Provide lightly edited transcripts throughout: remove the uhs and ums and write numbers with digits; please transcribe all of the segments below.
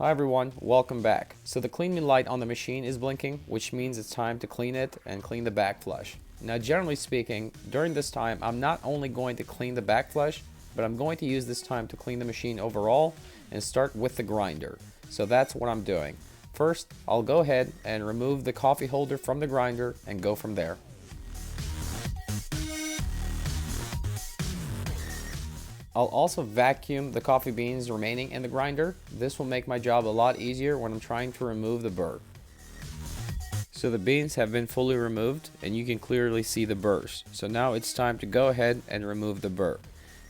Hi everyone, welcome back. So the cleaning light on the machine is blinking, which means it's time to clean it and clean the back flush. Now generally speaking, during this time I'm not only going to clean the back flush, but I'm going to use this time to clean the machine overall and start with the grinder. So that's what I'm doing. First, I'll go ahead and remove the coffee holder from the grinder and go from there. I'll also vacuum the coffee beans remaining in the grinder. This will make my job a lot easier when I'm trying to remove the burr. So the beans have been fully removed and you can clearly see the burrs. So now it's time to go ahead and remove the burr.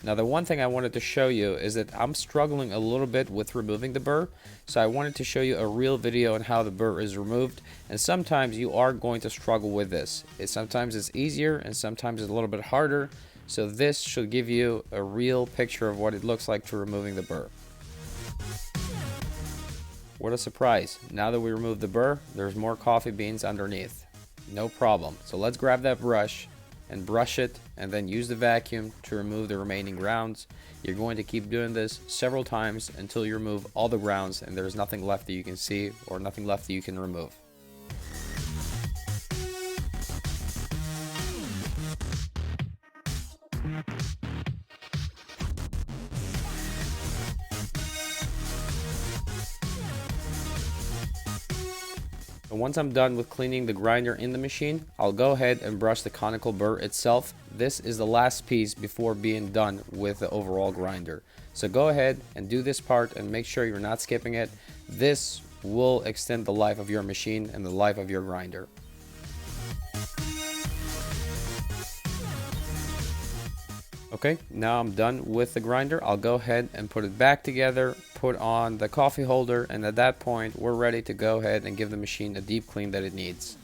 Now the one thing I wanted to show you is that I'm struggling a little bit with removing the burr. So I wanted to show you a real video on how the burr is removed. And sometimes you are going to struggle with this. Sometimes it's easier and sometimes it's a little bit harder. So this should give you a real picture of what it looks like to removing the burr. What a surprise. Now that we removed the burr, there's more coffee beans underneath. No problem. So let's grab that brush and brush it and then use the vacuum to remove the remaining grounds. You're going to keep doing this several times until you remove all the grounds and there's nothing left that you can see or nothing left that you can remove. And once I'm done with cleaning the grinder in the machine, I'll go ahead and brush the conical burr itself. This is the last piece before being done with the overall grinder. So go ahead and do this part and make sure you're not skipping it. This will extend the life of your machine and the life of your grinder. Okay, now I'm done with the grinder. I'll go ahead and put it back together, put on the coffee holder, and at that point we're ready to go ahead and give the machine a deep clean that it needs.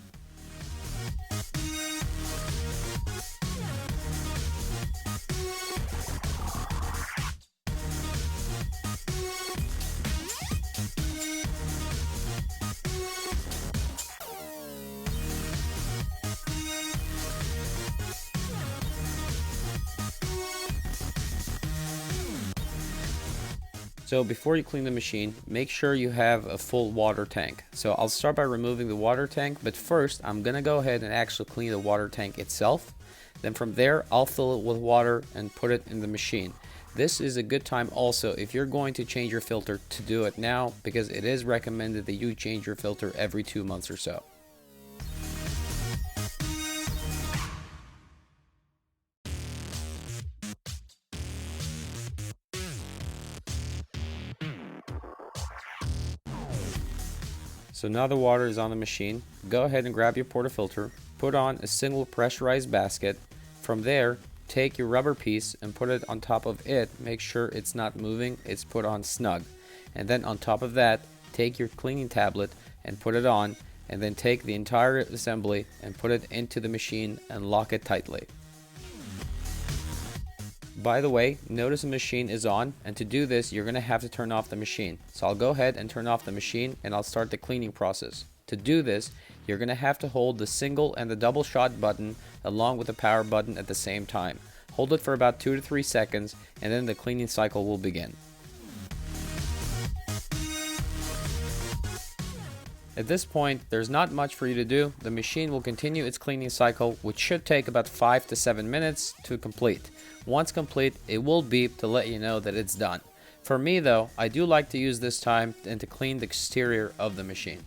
So before you clean the machine, make sure you have a full water tank. So I'll start by removing the water tank, but first I'm gonna go ahead and actually clean the water tank itself. Then from there, I'll fill it with water and put it in the machine. This is a good time also if you're going to change your filter to do it now, because it is recommended that you change your filter every 2 months or so. So now the water is on the machine. Go ahead and grab your portafilter, put on a single pressurized basket. From there, take your rubber piece and put it on top of it. Make sure it's not moving, it's put on snug. And then on top of that, take your cleaning tablet and put it on, and then take the entire assembly and put it into the machine and lock it tightly. By the way, notice the machine is on, and to do this you're going to have to turn off the machine. So I'll go ahead and turn off the machine and I'll start the cleaning process. To do this, you're going to have to hold the single and the double shot button along with the power button at the same time. Hold it for about 2 to 3 seconds and then the cleaning cycle will begin. At this point, there's not much for you to do. The machine will continue its cleaning cycle, which should take about 5 to 7 minutes to complete. Once complete, it will beep to let you know that it's done. For me though, I do like to use this time and to clean the exterior of the machine.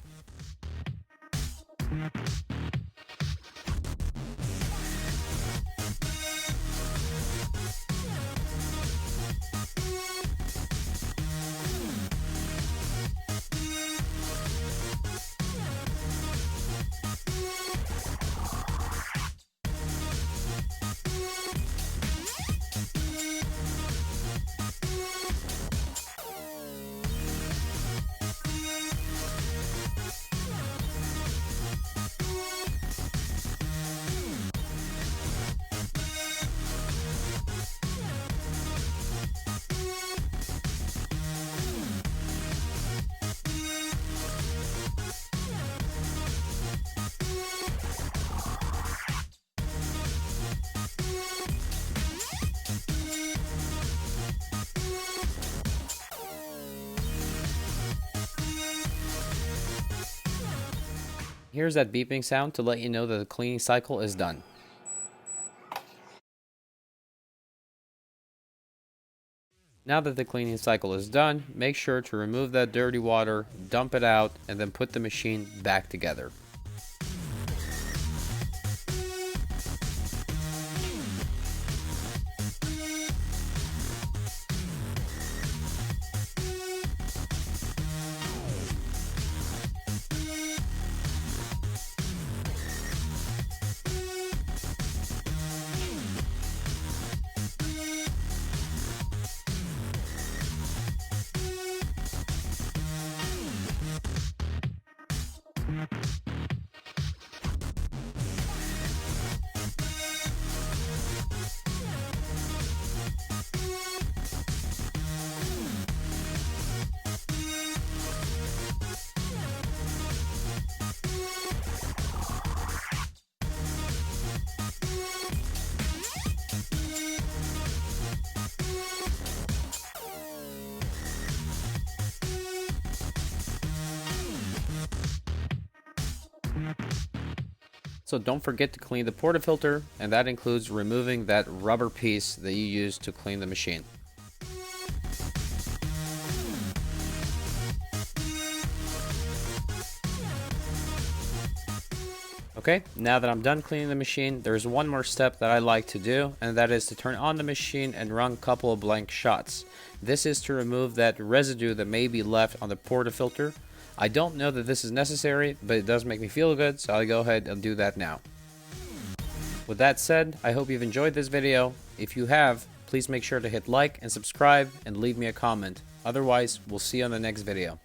Here's that beeping sound to let you know that the cleaning cycle is done. Now that the cleaning cycle is done, make sure to remove that dirty water, dump it out, and then put the machine back together. So don't forget to clean the portafilter, and that includes removing that rubber piece that you use to clean the machine. Okay, now that I'm done cleaning the machine, there's one more step that I like to do, and that is to turn on the machine and run a couple of blank shots. This is to remove that residue that may be left on the portafilter. I don't know that this is necessary, but it does make me feel good, so I'll go ahead and do that now. With that said, I hope you've enjoyed this video. If you have, please make sure to hit like and subscribe and leave me a comment. Otherwise, we'll see you on the next video.